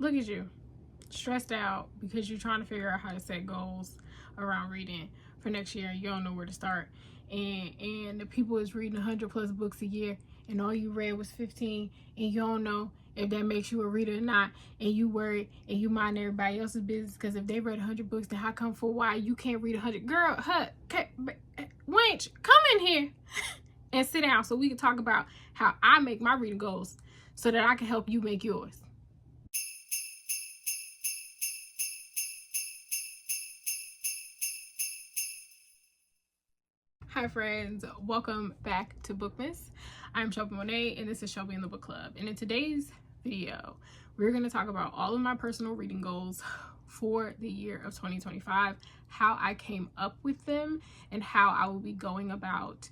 Look at you, stressed out because you're trying to figure out how to set goals around reading for next year and you don't know where to start. And the people is reading 100 plus books a year and all you read was 15 and you don't know if that makes you a reader or not, and you worry and you mind everybody else's business because if they read 100 books, then how come for why you can't read 100? Girl, wench, come in here and sit down so we can talk about how I make my reading goals so that I can help you make yours. Hi friends, welcome back to Bookmas. I'm Shelby Monet and this is Shelby in the Book Club. And in today's video, we're going to talk about all of my personal reading goals for the year of 2025, how I came up with them, and how I will be going about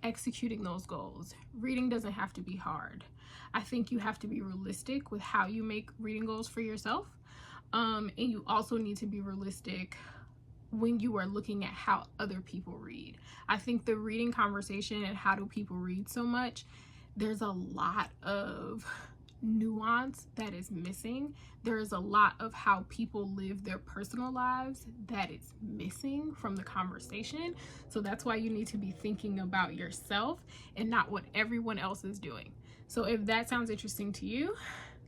executing those goals. Reading doesn't have to be hard. I think you have to be realistic with how you make reading goals for yourself. And you also need to be realistic when you are looking at how other people read. I think the reading conversation and how do people read so much, there's a lot of nuance that is missing. There is a lot of how people live their personal lives that is missing from the conversation. So that's why you need to be thinking about yourself and not what everyone else is doing. So if that sounds interesting to you,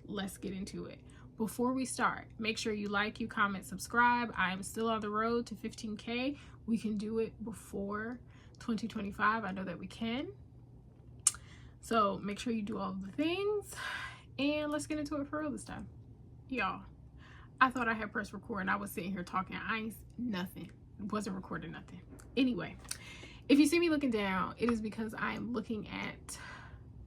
let's get into it. Before we start, make sure you like, you comment, subscribe. I am still on the road to 15K. We can do it before 2025. I know that we can. So make sure you do all of the things. And let's get into it for real this time. Y'all, I thought I had pressed record and I was sitting here talking. I ain't nothing. Wasn't recording nothing. Anyway, if you see me looking down, it is because I am looking at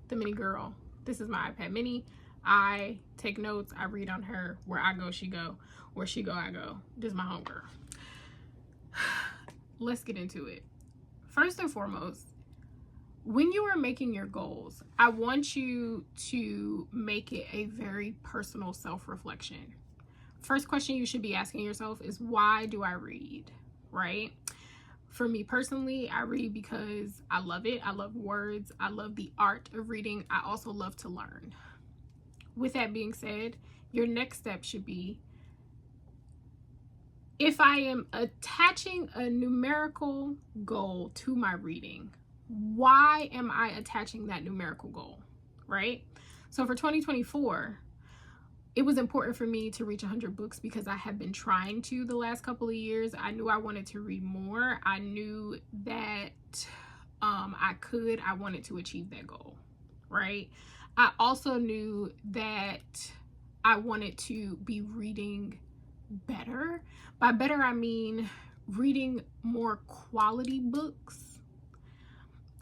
the mini girl. This is my iPad mini. I take notes, I read on her. Where I go, she go. Where she go, I go. This is my homegirl. Let's get into it. First and foremost, when you are making your goals, I want you to make it a very personal self-reflection. First question you should be asking yourself is, why do I read, right? For me personally, I read because I love it. I love words. I love the art of reading. I also love to learn. With that being said, your next step should be, if I am attaching a numerical goal to my reading, why am I attaching that numerical goal, right? So for 2024, it was important for me to reach 100 books because I have been trying to the last couple of years. I knew I wanted to read more. I knew that I wanted to achieve that goal, right? I also knew that I wanted to be reading better. By better, I mean reading more quality books,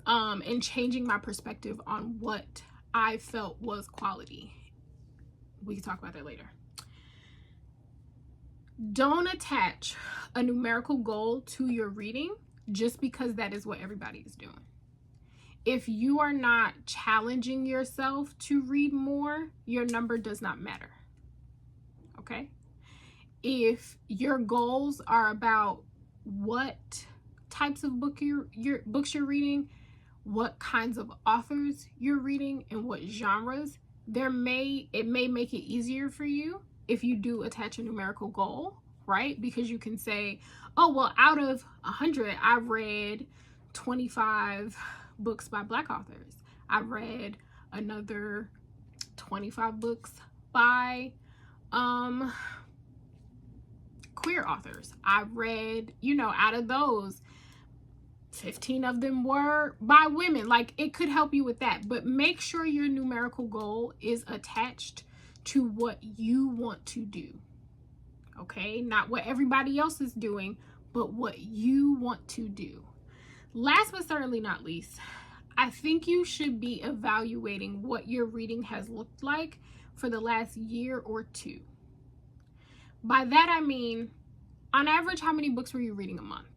and changing my perspective on what I felt was quality. We can talk about that later. Don't attach a numerical goal to your reading just because that is what everybody is doing. If you are not challenging yourself to read more, your number does not matter. Okay? If your goals are about what types of books you're reading, what kinds of authors you're reading, and what genres, it may make it easier for you if you do attach a numerical goal, right? Because you can say, oh, well, out of 100, I've read 25 books by Black authors. I've read another 25 books by queer authors. I've read, out of those, 15 of them were by women. Like, it could help you with that, but make sure your numerical goal is attached to what you want to do. Okay? Not what everybody else is doing, but what you want to do. Last but certainly not least, I think you should be evaluating what your reading has looked like for the last year or two. By that I mean, on average, how many books were you reading a month?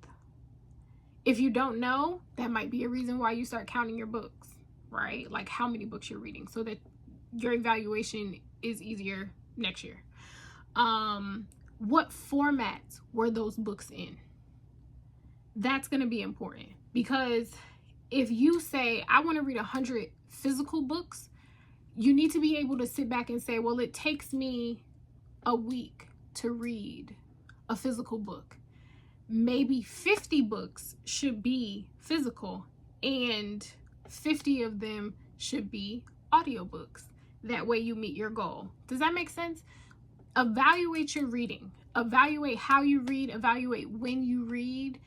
If you don't know, that might be a reason why you start counting your books, right? Like how many books you're reading so that your evaluation is easier next year. What formats were those books in? That's going to be important, because if you say, I want to read 100 physical books, you need to be able to sit back and say, well, it takes me a week to read a physical book. Maybe 50 books should be physical and 50 of them should be audiobooks. That way you meet your goal. Does that make sense? Evaluate your reading. Evaluate how you read. Evaluate when you read.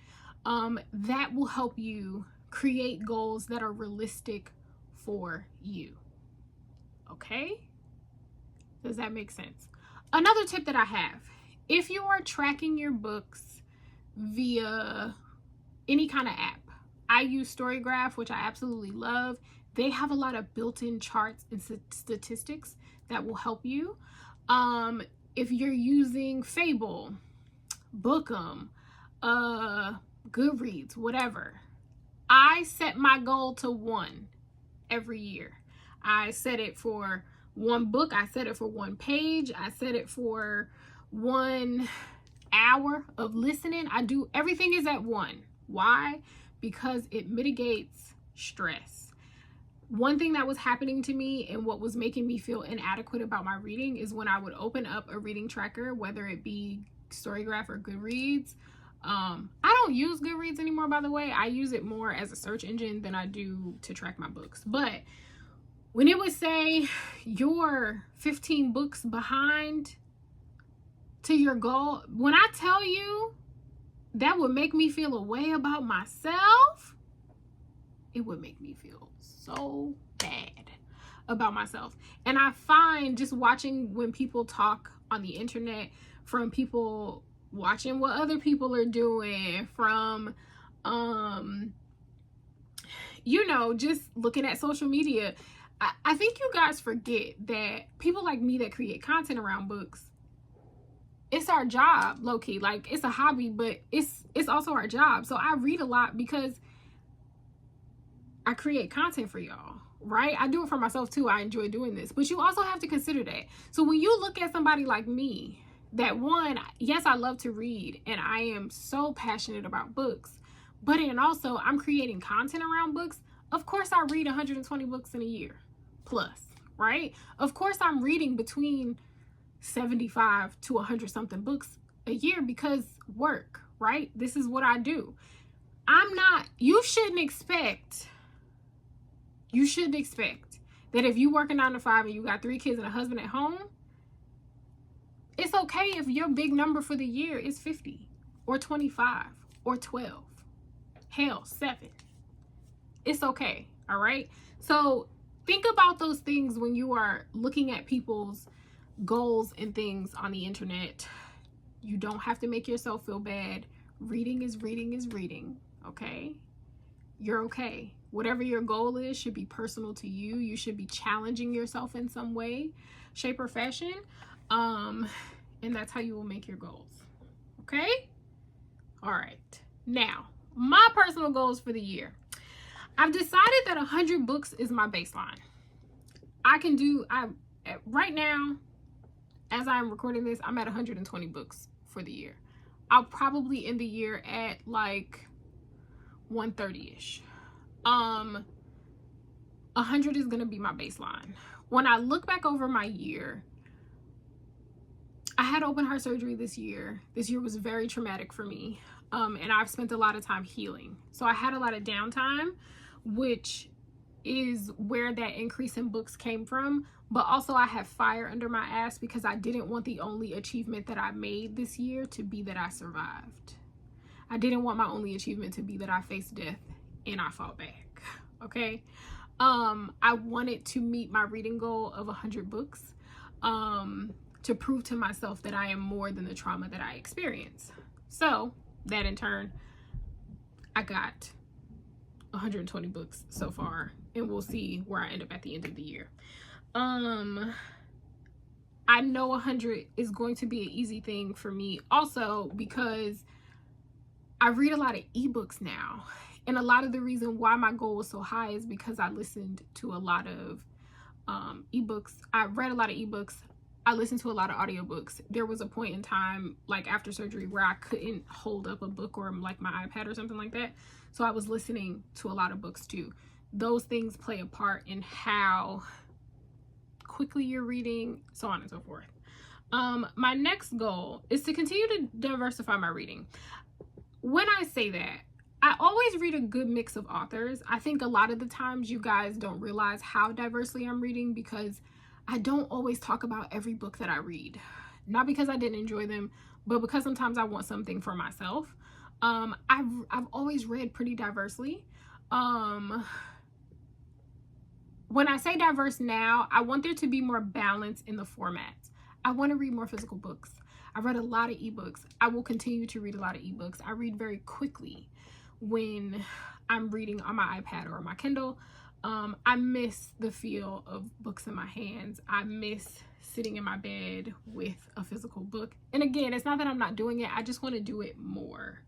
That will help you create goals that are realistic for you. Okay? Does that make sense? Another tip that I have, if you are tracking your books via any kind of app, I use Storygraph, which I absolutely love. They have a lot of built-in charts and statistics that will help you. If you're using Fable, Book'em, Goodreads, whatever, I set my goal to 1 every year. I set it for 1 book. I set it for 1 page. I set it for 1 hour of listening. Everything is at 1. Why? Because it mitigates stress. One thing that was happening to me and what was making me feel inadequate about my reading is when I would open up a reading tracker, whether it be Storygraph or Goodreads. I don't use Goodreads anymore, by the way. I use it more as a search engine than I do to track my books. But when it would say you're 15 books behind to your goal, when I tell you that would make me feel a way about myself, it would make me feel so bad about myself. And I find just watching when people talk on the internet, from people watching what other people are doing, from just looking at social media, I think you guys forget that people like me that create content around books, it's our job, low-key. Like, it's a hobby, but it's also our job. So I read a lot because I create content for y'all, right? I do it for myself too. I enjoy doing this, but you also have to consider that. So when you look at somebody like me, that one, yes, I love to read and I am so passionate about books, but then also I'm creating content around books. Of course I read 120 books in a year plus, right? Of course I'm reading between 75 to 100 something books a year because work, right? This is what I do. You shouldn't expect that if you work a 9 to 5 and you got 3 kids and a husband at home, it's okay if your big number for the year is 50 or 25 or 12, hell, 7. It's okay. All right. So think about those things when you are looking at people's goals and things on the internet. You don't have to make yourself feel bad. Reading is reading. Okay. You're okay. Whatever your goal is should be personal to you. You should be challenging yourself in some way, shape, or fashion. And that's how you will make your goals. Okay? All right. Now, my personal goals for the year. I've decided that 100 books is my baseline. Right now, as I'm recording this, I'm at 120 books for the year. I'll probably end the year at like 130-ish. 100 is going to be my baseline. When I look back over my year, I had open heart surgery this year. This year was very traumatic for me. And I've spent a lot of time healing. So I had a lot of downtime, which is where that increase in books came from. But also I have fire under my ass because I didn't want the only achievement that I made this year to be that I survived. I didn't want my only achievement to be that I faced death and I fought back. Okay. I wanted to meet my reading goal of 100 books. To prove to myself that I am more than the trauma that I experienced. So that in turn, I got 120 books so far, and we'll see where I end up at the end of the year. I know 100 is going to be an easy thing for me also because I read a lot of ebooks now, and a lot of the reason why my goal was so high is because I listened to a lot of ebooks. I read a lot of ebooks. I listened to a lot of audiobooks. There was a point in time, like after surgery, where I couldn't hold up a book or like my iPad or something like that. So I was listening to a lot of books too. Those things play a part in how quickly you're reading, so on and so forth. My next goal is to continue to diversify my reading. When I say that, I always read a good mix of authors. I think a lot of the times you guys don't realize how diversely I'm reading because I don't always talk about every book that I read. Not because I didn't enjoy them, but because sometimes I want something for myself. I've always read pretty diversely. When I say diverse now, I want there to be more balance in the formats. I want to read more physical books. I read a lot of ebooks. I will continue to read a lot of ebooks. I read very quickly when I'm reading on my iPad or my Kindle. I miss the feel of books in my hands. I miss sitting in my bed with a physical book. And again, it's not that I'm not doing it. I just want to do it more.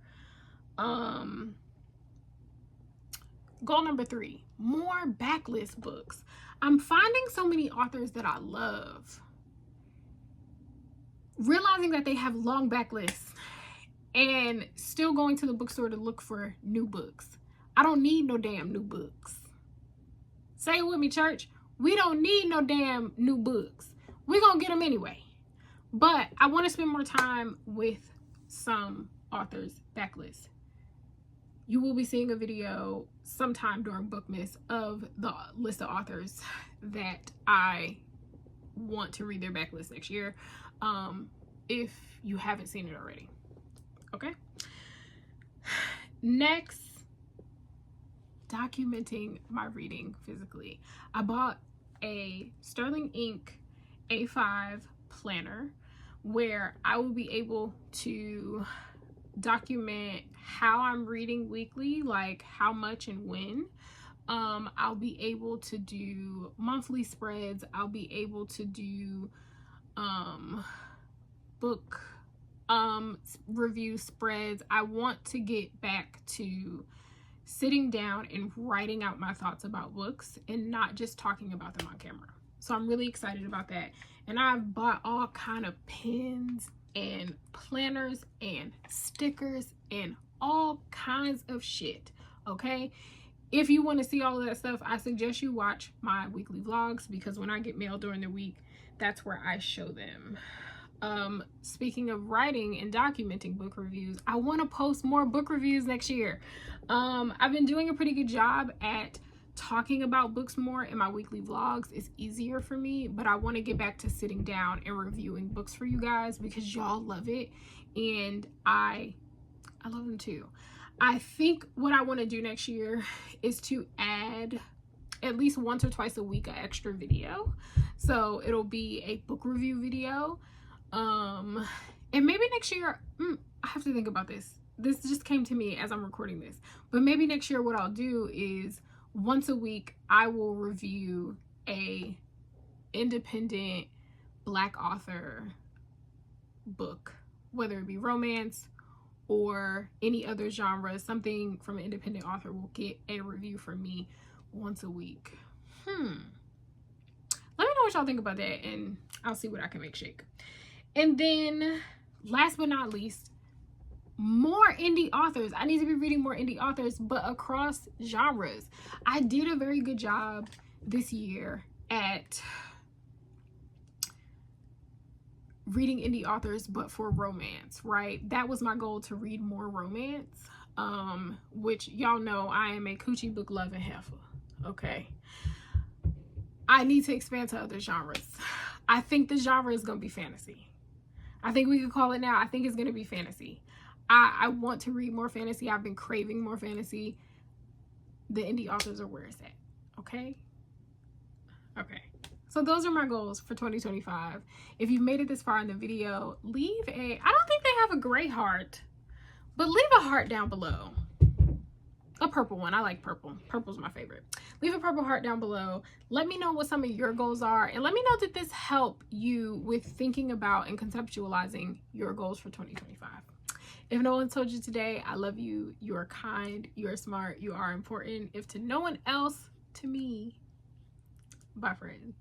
Goal number 3, more backlist books. I'm finding so many authors that I love, realizing that they have long backlists and still going to the bookstore to look for new books. I don't need no damn new books. Say it with me, church. We don't need no damn new books. We're gonna get them anyway. But I want to spend more time with some authors' backlists. You will be seeing a video sometime during Bookmas of the list of authors that I want to read their backlist next year, if you haven't seen it already. Okay? Next, documenting my reading physically. I bought a Sterling Ink A5 planner where I will be able to document how I'm reading weekly, like how much and when. I'll be able to do monthly spreads. I'll be able to do book review spreads. I want to get back to sitting down and writing out my thoughts about books and not just talking about them on camera. So I'm really excited about that. And I've bought all kind of pens and planners and stickers and all kinds of shit. Okay, if you want to see all of that stuff, I suggest you watch my weekly vlogs, because when I get mail during the week, that's where I show them. Speaking of writing and documenting book reviews, I want to post more book reviews next year. I've been doing a pretty good job at talking about books more in my weekly vlogs. It's easier for me, but I want to get back to sitting down and reviewing books for you guys, because y'all love it and I love them too. I think what I want to do next year is to add at least once or twice a week an extra video. So it'll be a book review video. And maybe next year, I have to think about this. This just came to me as I'm recording this. But maybe next year what I'll do is once a week I will review a independent Black author book, whether it be romance or any other genre. Something from an independent author will get a review from me once a week. Let me know what y'all think about that, and I'll see what I can make shake. And then last but not least, more indie authors. I need to be reading more indie authors, but across genres. I did a very good job this year at reading indie authors, but for romance, right? That was my goal, to read more romance, which y'all know I am a coochie book loving heifer. Okay, I need to expand to other genres. I think the genre is gonna be fantasy. I think we could call it now. I think it's gonna be fantasy. I want to read more fantasy. I've been craving more fantasy. The indie authors are where it's at. Okay, so those are my goals for 2025. If you've made it this far in the video, leave a, I don't think they have a gray heart, but leave a heart down below. A purple one. I like purple. Purple's my favorite. Leave a purple heart down below. Let me know what some of your goals are, and let me know, did this help you with thinking about and conceptualizing your goals for 2025? If no one told you today, I love you. You are kind. You are smart. You are important. If to no one else, to me. Bye, friends.